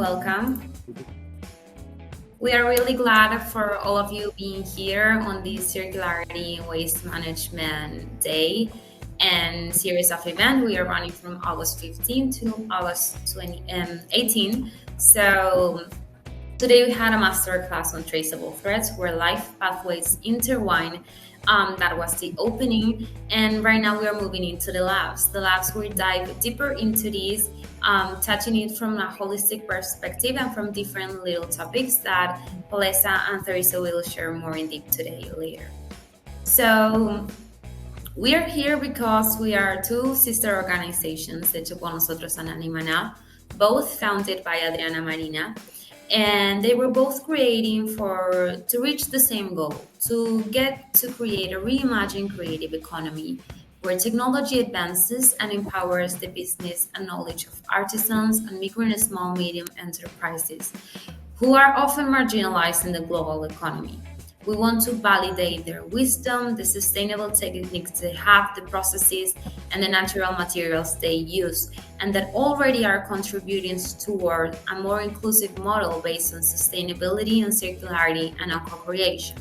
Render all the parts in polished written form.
welcome. We are really glad for all of you being here on the Circularity and Waste Management Day and series of events. We are running from August 15 to August 18. So today we had a masterclass on traceable threads where life pathways intertwine. That was the opening, and right now we are moving into the labs. The labs will dive deeper into these, touching it from a holistic perspective and from different little topics that Palesa and Thoriso will share more in depth today later. So we are here because we are two sister organizations, Hecho, Nosotros and animaná, both founded by Adriana and Marina. And they were both creating to reach the same goal, to get to create a reimagined creative economy where technology advances and empowers the business and knowledge of artisans and micro and small medium enterprises who are often marginalized in the global economy. We want to validate their wisdom, the sustainable techniques they have, the processes, and the natural materials they use, and that already are contributing toward a more inclusive model based on sustainability and circularity and on co-creation.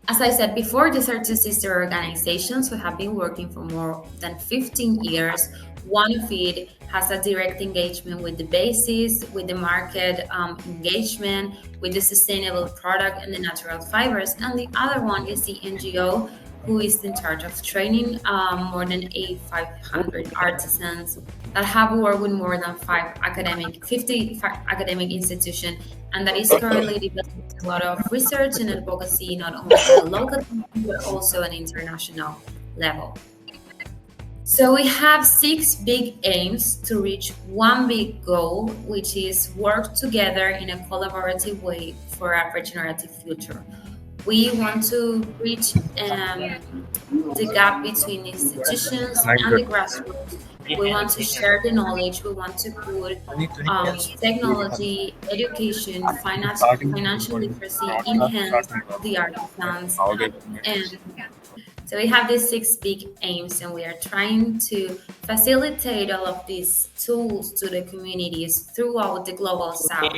As I said before, these are two sister organizations who have been working for more than 15 years. One of it has a direct engagement with the basis, with the market engagement, with the sustainable product and the natural fibers. And the other one is the NGO, who is in charge of training more than 8,500 artisans that have worked with more than 50 academic institutions, and that is currently developing a lot of research and advocacy, not only at a local but also at an international level. So we have 6 big aims to reach one big goal, which is work together in a collaborative way for a regenerative future. We want to bridge the gap between institutions and the grassroots. We want to share the knowledge. We want to put technology, education, financial literacy in hands of the artisans. And so we have these 6 big aims, and we are trying to facilitate all of these tools to the communities throughout the global south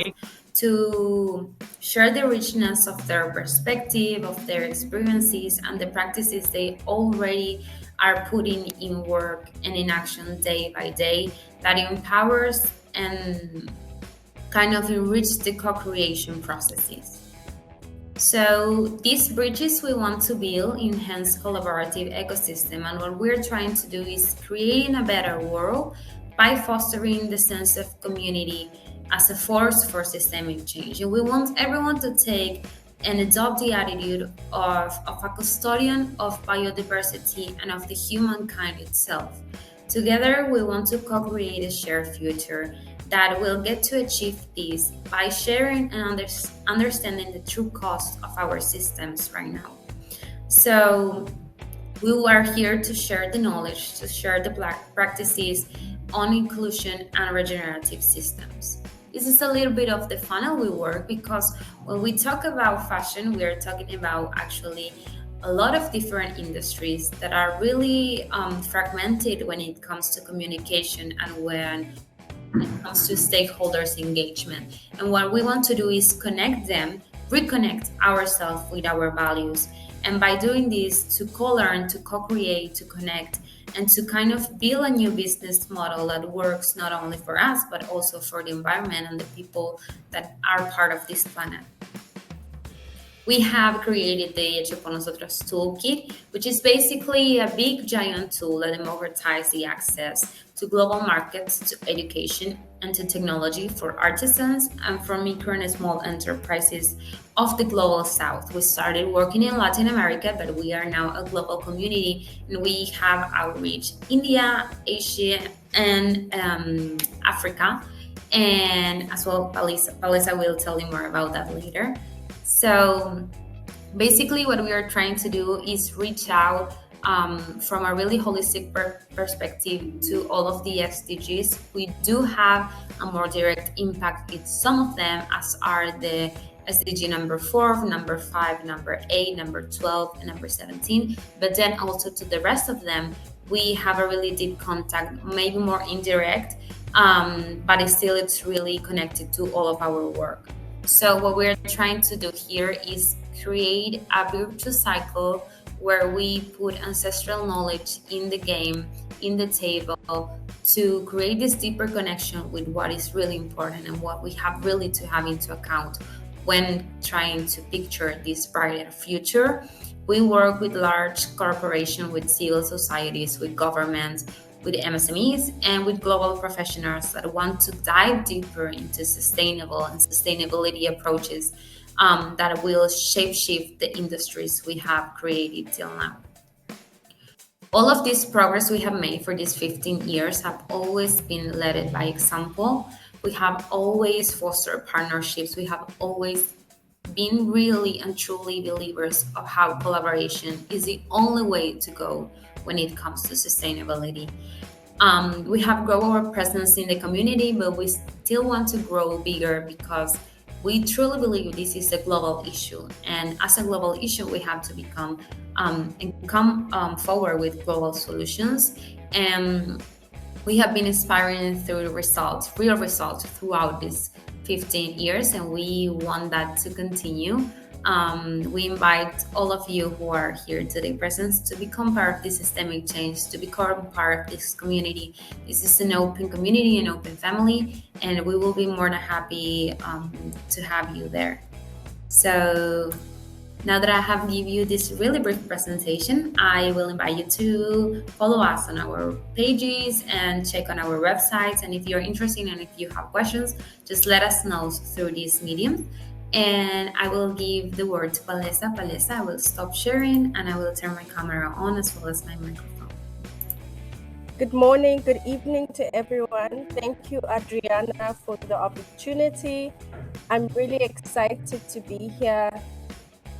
to share the richness of their perspective, of their experiences, and the practices they already are putting in work and in action day by day that empowers and kind of enrich the co-creation processes. So these bridges we want to build enhance collaborative ecosystem, and what we're trying to do is creating a better world by fostering the sense of community as a force for systemic change. And we want everyone to take and adopt the attitude of a custodian of biodiversity and of the humankind itself. Together, we want to co-create a shared future that will get to achieve this by sharing and understanding the true cost of our systems right now. So we are here to share the knowledge, to share the practices on inclusion and regenerative systems. This is a little bit of the funnel we work, because when we talk about fashion, we are talking about actually a lot of different industries that are really fragmented when it comes to communication and when it comes to stakeholders engagement. And what we want to do is connect them, reconnect ourselves with our values. And by doing this, to co-learn, to co-create, to connect, and to kind of build a new business model that works not only for us, but also for the environment and the people that are part of this planet. We have created the Hecho por Nosotros toolkit, which is basically a big giant tool that democratizes the access to global markets, to education, and to technology for artisans and for micro and small enterprises of the global south. We started working in Latin America, but we are now a global community, and we have outreach India, Asia, and Africa, and as well Palesa will tell you more about that later. So basically what we are trying to do is reach out from a really holistic perspective to all of the SDGs. We do have a more direct impact with some of them, as are the SDG number 4, number 5, number 8, number 12, and number 17. But then also to the rest of them, we have a really deep contact, maybe more indirect, but it's really connected to all of our work. So what we're trying to do here is create a virtuous cycle where we put ancestral knowledge in the game, in the table, to create this deeper connection with what is really important and what we have really to have into account when trying to picture this brighter future. We work with large corporations, with civil societies, with governments, with MSMEs, and with global professionals that want to dive deeper into sustainable and sustainability approaches that will shapeshift the industries we have created till now. All of this progress we have made for these 15 years have always been led by example. We have always fostered partnerships. We have always been really and truly believers of how collaboration is the only way to go when it comes to sustainability. We have grown our presence in the community, but we still want to grow bigger because we truly believe this is a global issue. And as a global issue, we have to become and come forward with global solutions. And we have been inspiring through results, real results throughout these 15 years, and we want that to continue. We invite all of you who are here today present to become part of this systemic change, to become part of this community. This is an open community, an open family, and we will be more than happy to have you there. So now that I have given you this really brief presentation, I will invite you to follow us on our pages and check on our websites. And if you're interested and if you have questions, just let us know through these mediums. And I will give the word to Palesa. Palesa, I will stop sharing and I will turn my camera on as well as my microphone. Good morning, good evening to everyone. Thank you, Adriana, for the opportunity. I'm really excited to be here.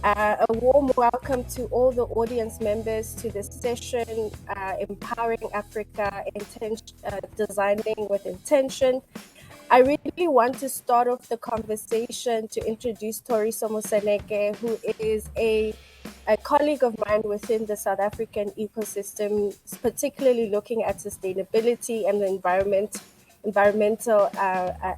A warm welcome to all the audience members to this session, Empowering Africa, Designing with Intention. I really want to start off the conversation to introduce Thoriso Moseneke, who is a colleague of mine within the South African ecosystem, particularly looking at sustainability and the environmental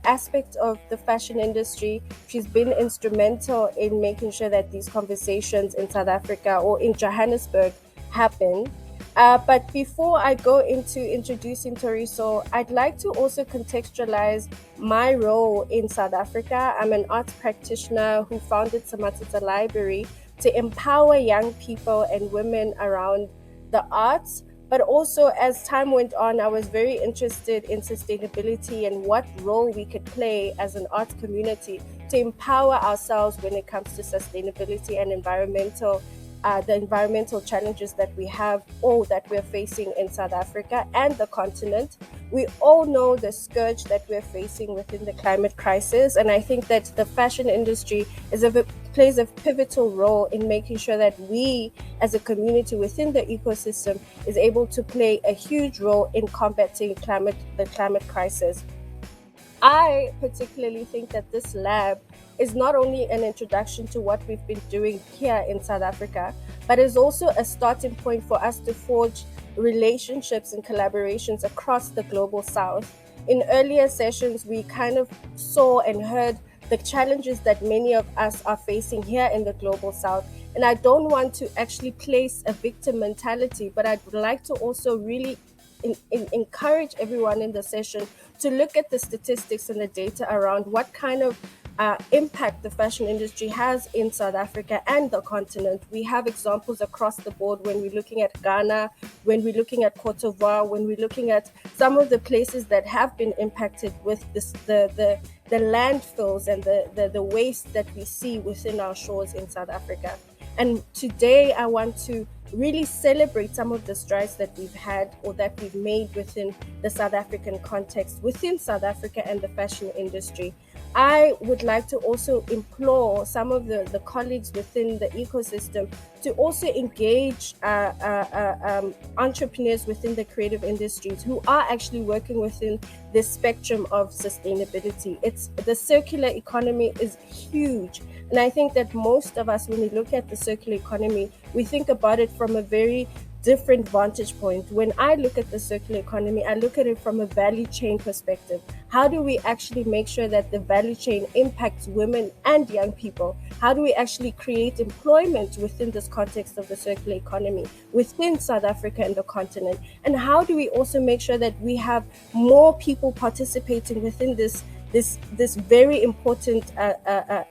aspect of the fashion industry. She's been instrumental in making sure that these conversations in South Africa or in Johannesburg happen. But before I go into introducing Thoriso, I'd like to also contextualize my role in South Africa. I'm an arts practitioner who founded Sematsatsa Library to empower young people and women around the arts. But also, as time went on, I was very interested in sustainability and what role we could play as an arts community to empower ourselves when it comes to sustainability and the environmental challenges that we have or that we're facing in South Africa and the continent. We all know the scourge that we're facing within the climate crisis, and I think that the fashion industry plays a pivotal role in making sure that we as a community within the ecosystem is able to play a huge role in combating the climate crisis. I particularly think that this lab is not only an introduction to what we've been doing here in South Africa, but is also a starting point for us to forge relationships and collaborations across the global South. In earlier sessions, we kind of saw and heard the challenges that many of us are facing here in the global South. And I don't want to actually place a victim mentality, but I'd like to also really encourage everyone in the session to look at the statistics and the data around what kind of impact the fashion industry has in South Africa and the continent. We have examples across the board when we're looking at Ghana, when we're looking at Cote d'Ivoire, when we're looking at some of the places that have been impacted with the landfills and the waste that we see within our shores in South Africa. And today I want to really celebrate some of the strides that we've had or that we've made within the South African context, within South Africa and the fashion industry. I would like to also implore some of the colleagues within the ecosystem to also engage entrepreneurs within the creative industries who are actually working within this spectrum of sustainability. The circular economy is huge. And I think that most of us, when we look at the circular economy, we think about it from a very different vantage point. When I look at the circular economy, I look at it from a value chain perspective. How do we actually make sure that the value chain impacts women and young people? How do we actually create employment within this context of the circular economy, within South Africa and the continent? And how do we also make sure that we have more people participating within this very important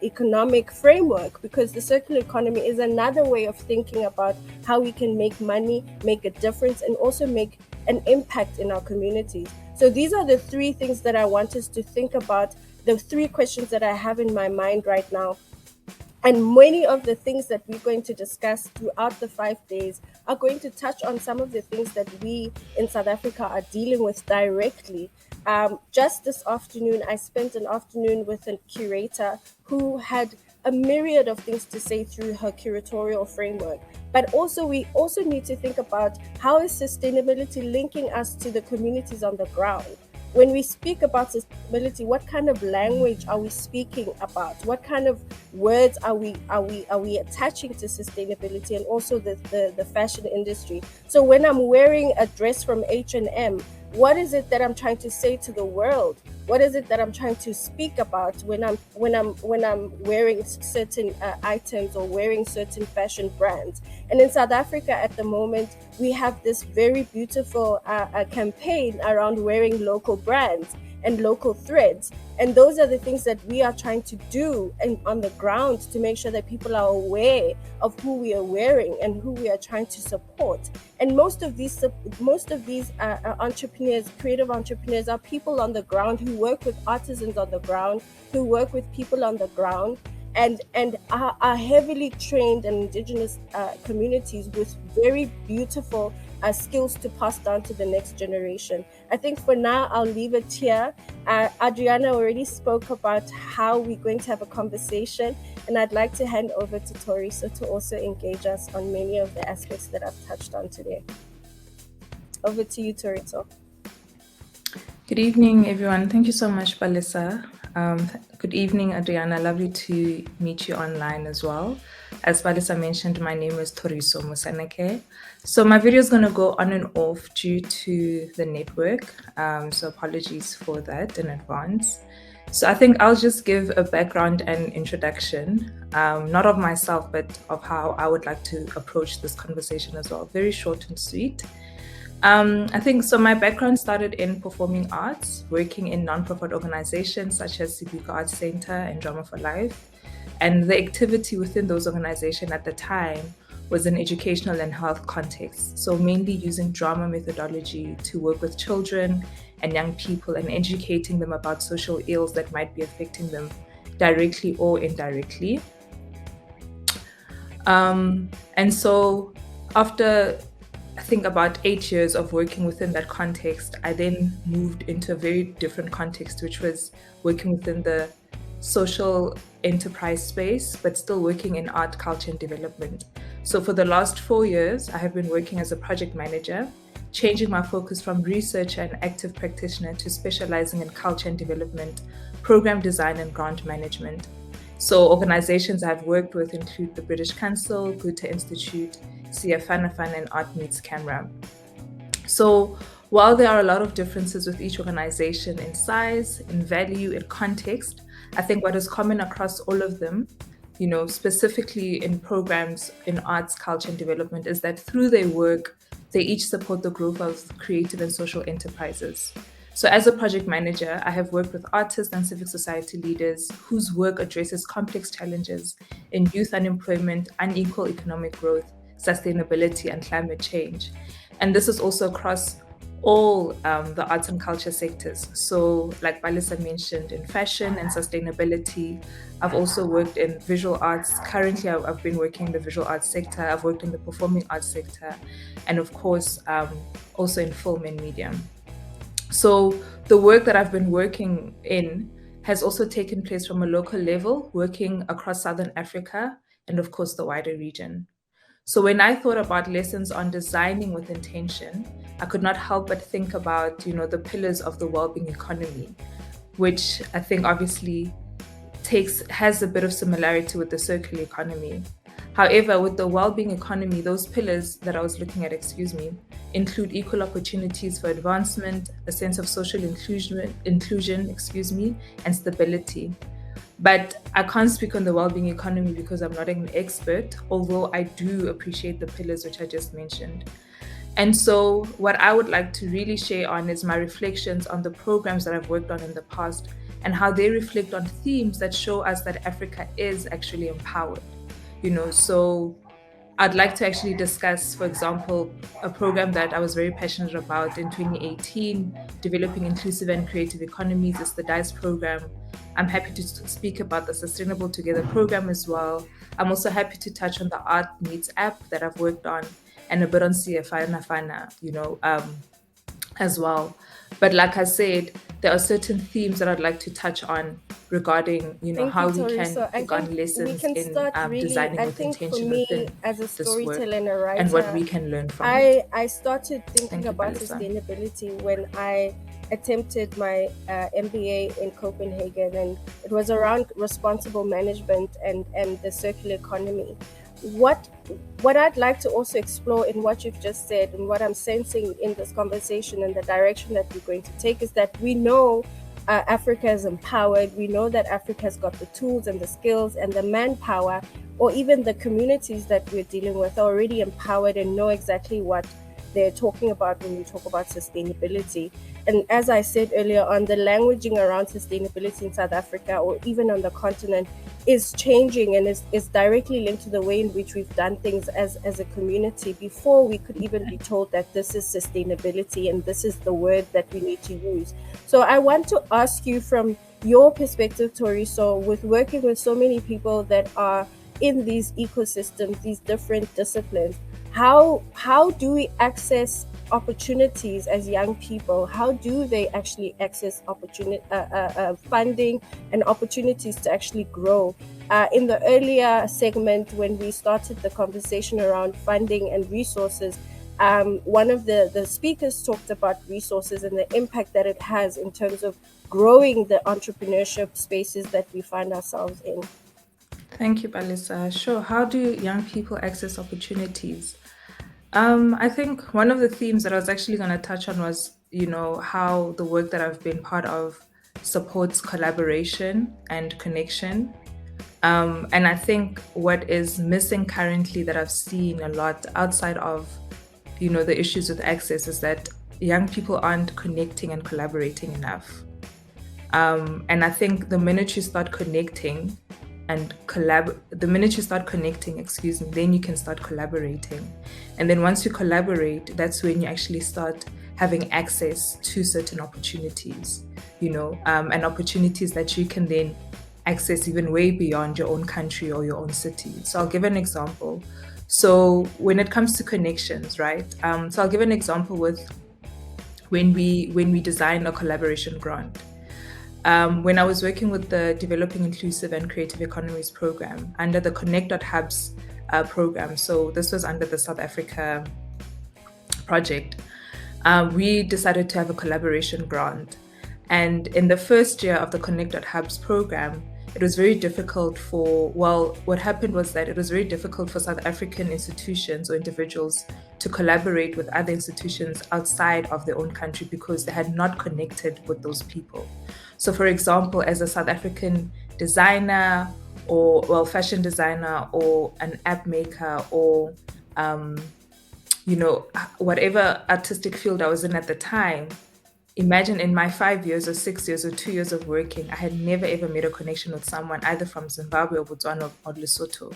economic framework? Because the circular economy is another way of thinking about how we can make money, make a difference, and also make an impact in our communities. So these are the three things that I want us to think about, the three questions that I have in my mind right now. And many of the things that we're going to discuss throughout the 5 days are going to touch on some of the things that we in South Africa are dealing with directly. Just this afternoon, I spent an afternoon with a curator who had a myriad of things to say through her curatorial framework. But also, we also need to think about how is sustainability linking us to the communities on the ground. When we speak about sustainability, what kind of language are we speaking about? What kind of words are we attaching to sustainability, and also the fashion industry? So when I'm wearing a dress from H&M, what is it that I'm trying to say to the world? What is it that I'm trying to speak about when I'm wearing certain items or wearing certain fashion brands? And in South Africa at the moment, we have this very beautiful campaign around wearing local brands and local threads. And those are the things that we are trying to do on the ground to make sure that people are aware of who we are wearing and who we are trying to support. And most of these entrepreneurs, creative entrepreneurs, are people on the ground who work with artisans on the ground, who work with people on the ground, and are heavily trained in indigenous communities with very beautiful skills to pass down to the next generation. I think for now, I'll leave it here. Adriana already spoke about how we're going to have a conversation, and I'd like to hand over to Thoriso to also engage us on many of the aspects that I've touched on today. Over to you, Thoriso. Good evening, everyone. Thank you so much, Palesa. Good evening, Adriana. Lovely to meet you online as well. As Palesa mentioned, my name is Thoriso Moseneke. So my video is going to go on and off due to the network. So apologies for that in advance. So I think I'll just give a background and introduction, not of myself, but of how I would like to approach this conversation as well. Very short and sweet. I think so. My background started in performing arts, working in non-profit organizations such as Sibuka Arts Center and Drama for Life. And the activity within those organizations at the time was in educational and health contexts. So mainly using drama methodology to work with children and young people and educating them about social ills that might be affecting them directly or indirectly. And so after I think about 8 years of working within that context, I then moved into a very different context, which was working within the social enterprise space, but still working in art, culture, and development. So for the last 4 years, I have been working as a project manager, changing my focus from researcher and active practitioner to specializing in culture and development, program design, and grant management. So organizations I've worked with include the British Council, Goethe Institute, CFANAFAN, and Art Meets Camera. So while there are a lot of differences with each organization in size, in value, in context, I think what is common across all of them, specifically in programs in arts, culture, and development, is that through their work, they each support the growth of creative and social enterprises. So as a project manager, I have worked with artists and civic society leaders whose work addresses complex challenges in youth unemployment, unequal economic growth, sustainability, and climate change. And this is also across all the arts and culture sectors. So like Palesa mentioned, in fashion and sustainability, I've also worked in visual arts. Currently, I've been working in the visual arts sector. I've worked in the performing arts sector, and of course, also in film and media. So the work that I've been working in has also taken place from a local level, working across Southern Africa and of course the wider region. So when I thought about lessons on designing with intention, I could not help but think about, the pillars of the well-being economy, which I think obviously has a bit of similarity with the circular economy. However, with the well-being economy, those pillars that I was looking at, include equal opportunities for advancement, a sense of social inclusion, and stability. But I can't speak on the well-being economy because I'm not an expert, although I do appreciate the pillars which I just mentioned. And so what I would like to really share on is my reflections on the programs that I've worked on in the past and how they reflect on themes that show us that Africa is actually empowered. So I'd like to actually discuss, for example, a program that I was very passionate about in 2018, Developing Inclusive and Creative Economies. It's the Diaz program. I'm happy to speak about the Sustainable Together program as well. I'm also happy to touch on the Art Meets app that I've worked on and a bit on CF as well. But like I said, there are certain themes that I'd like to touch on regarding, how we can take on lessons in designing with intention within as a this work storyteller and a writer, and what we can learn from it. I started thinking about sustainability when I attempted my MBA in Copenhagen, and it was around responsible management and the circular economy. What I'd like to also explore in what you've just said and what I'm sensing in this conversation and the direction that we're going to take is that we know Africa is empowered. We know that Africa has got the tools and the skills and the manpower, or even the communities that we're dealing with are already empowered and know exactly what they're talking about when we talk about sustainability. And as I said earlier on, the languaging around sustainability in South Africa or even on the continent is changing and is directly linked to the way in which we've done things as a community before we could even be told that this is sustainability and this is the word that we need to use. So I want to ask you from your perspective, Thoriso, with working with so many people that are in these ecosystems, these different disciplines, how do we access opportunities as young people? How do they actually access funding and opportunities to actually grow? In the earlier segment, when we started the conversation around funding and resources, one of the speakers talked about resources and the impact that it has in terms of growing the entrepreneurship spaces that we find ourselves in. Thank you, Palesa. Sure. How do young people access opportunities? I think one of the themes that I was actually going to touch on was, how the work that I've been part of supports collaboration and connection. And I think what is missing currently that I've seen a lot outside of, the issues with access is that young people aren't connecting and collaborating enough. And I think the minute you start connecting, then you can start collaborating. And then once you collaborate, that's when you actually start having access to certain opportunities, and opportunities that you can then access even way beyond your own country or your own city. So I'll give an example. So when it comes to connections, right? So I'll give an example with when we design a collaboration grant. When I was working with the Developing Inclusive and Creative Economies program under the Connect.Hubs program, so this was under the South Africa project, we decided to have a collaboration grant. And in the first year of the Connect.Hubs program, it was very difficult what happened was that it was very difficult for South African institutions or individuals to collaborate with other institutions outside of their own country because they had not connected with those people. So for example, as a South African designer or fashion designer or an app maker or, whatever artistic field I was in at the time, imagine in my 5 years or 6 years or 2 years of working, I had never ever made a connection with someone either from Zimbabwe or Botswana or Lesotho.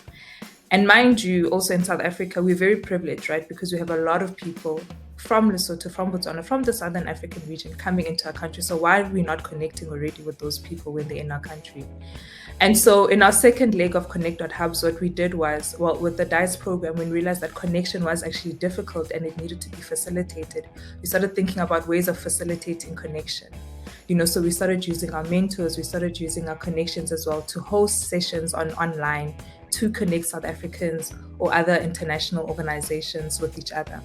And mind you, also in South Africa, we're very privileged, right? Because we have a lot of people from Lesotho, from Botswana, from the Southern African region coming into our country. So why are we not connecting already with those people when they're in our country? And so in our second leg of Connect.Hubs, what we did was, with the DICE program, when we realized that connection was actually difficult and it needed to be facilitated, we started thinking about ways of facilitating connection. So we started using our mentors, we started using our connections as well to host sessions online to connect South Africans or other international organizations with each other.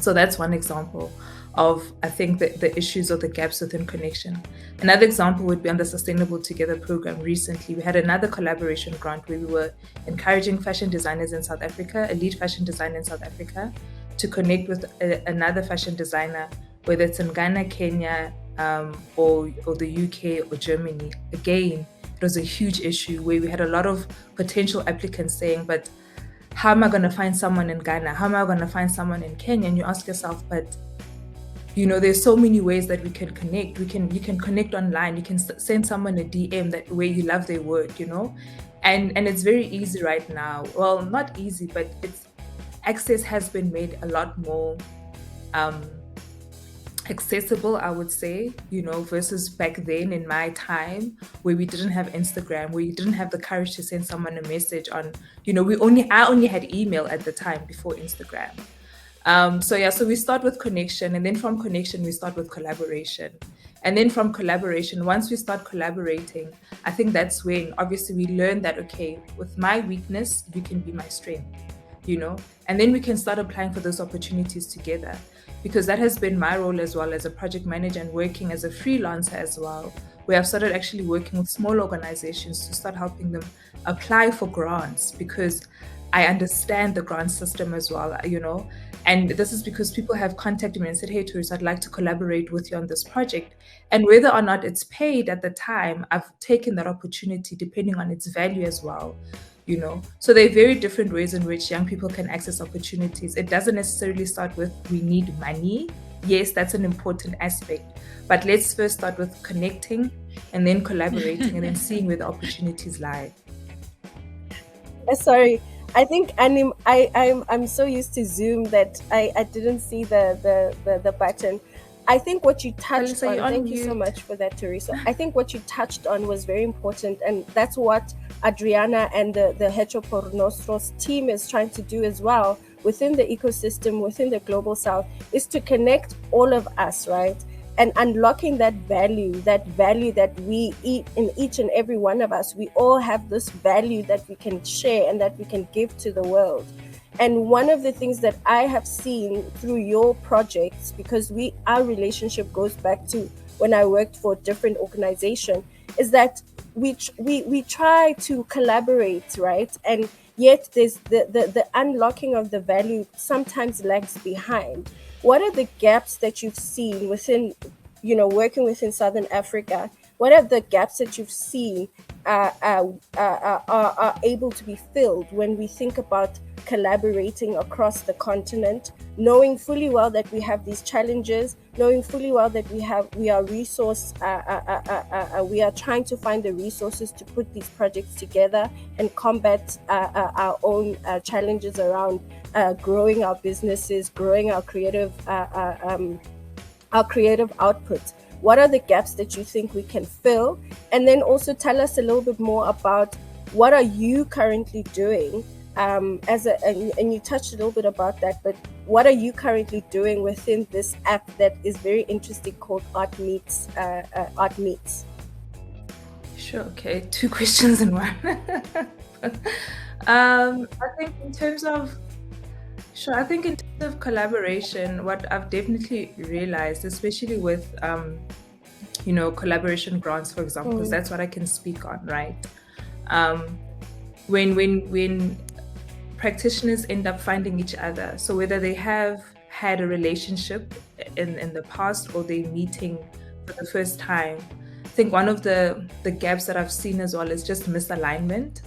So that's one example of, I think, the issues or the gaps within connection. Another example would be on the Sustainable Together program. Recently, we had another collaboration grant where we were encouraging fashion designers in South Africa, a lead fashion designer in South Africa, to connect with another fashion designer, whether it's in Ghana, Kenya, or the UK or Germany. Again, it was a huge issue where we had a lot of potential applicants saying, but how am I going to find someone in Ghana? How am I going to find someone in Kenya? And you ask yourself, but there's so many ways that we can connect. You can connect online. You can send someone a DM that where you love their work, and it's very easy right now. Well, not easy, but access has been made a lot more accessible, I would say, versus back then in my time where we didn't have Instagram, where you didn't have the courage to send someone a message on, I only had email at the time before Instagram. So we start with connection, and then from connection, we start with collaboration. And then from collaboration, once we start collaborating, I think that's when obviously we learn that, okay, with my weakness, you can be my strength, and then we can start applying for those opportunities together. Because that has been my role as well as a project manager and working as a freelancer as well, where I've started actually working with small organizations to start helping them apply for grants, because I understand the grant system as well, and this is because people have contacted me and said, hey, Thoriso, I'd like to collaborate with you on this project. And whether or not it's paid at the time, I've taken that opportunity depending on its value as well. So there are very different ways in which young people can access opportunities. It doesn't necessarily start with we need money. Yes, that's an important aspect, but let's first start with connecting and then collaborating and then seeing where the opportunities lie. Sorry, I think I'm so used to Zoom that I didn't see the button. I think what you touched on, thank you so much for that, Thoriso. I think what you touched on was very important, and that's what Adriana and the Hecho por Nosotros team is trying to do as well within the ecosystem, within the Global South, is to connect all of us, right? And unlocking that value that we eat in each and every one of us. We all have this value that we can share and that we can give to the world. And one of the things that I have seen through your projects, because our relationship goes back to when I worked for a different organization, is that we try to collaborate, right? And yet there's the unlocking of the value sometimes lags behind. What are the gaps that you've seen within, working within Southern Africa? What are the gaps that you've seen are able to be filled when we think about collaborating across the continent, knowing fully well that we have these challenges, knowing fully well that we are we are trying to find the resources to put these projects together and combat our own challenges around growing our businesses, growing our creative output. What are the gaps that you think we can fill? And then also tell us a little bit more about what are you currently doing and you touched a little bit about that, but what are you currently doing within this app that is very interesting called Art Meets? Sure. Okay. 2 questions in one. I think in terms of collaboration, what I've definitely realized, especially with collaboration grants, for example, because that's what I can speak on, right? When practitioners end up finding each other, so whether they have had a relationship in the past or they're meeting for the first time, I think one of the gaps that I've seen as well is just misalignment.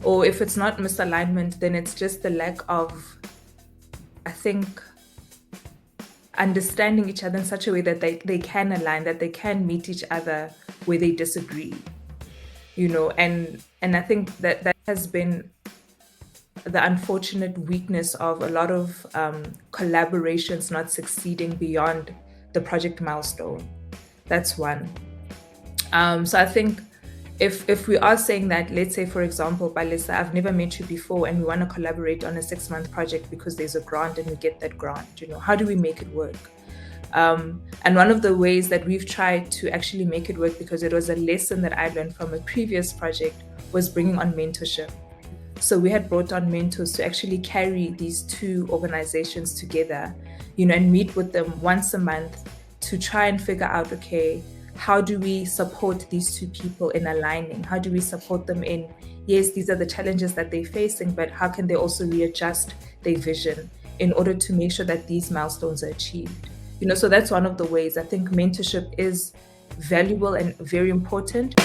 Or if it's not misalignment, then it's just the lack of, I think, understanding each other in such a way that they can align, that they can meet each other where they disagree, and I think that has been the unfortunate weakness of a lot of collaborations not succeeding beyond the project milestone. That's one. So I think if we are saying that, let's say, for example, Palesa, I've never met you before and we want to collaborate on a 6-month project because there's a grant and we get that grant, how do we make it work? And one of the ways that we've tried to actually make it work, because it was a lesson that I learned from a previous project, was bringing on mentorship. So we had brought on mentors to actually carry these 2 organizations together. and meet with them once a month to try and figure out, okay, how do we support these two people in aligning? How do we support them in, yes, these are the challenges that they're facing, but how can they also readjust their vision in order to make sure that these milestones are achieved? So that's one of the ways I think mentorship is valuable and very important.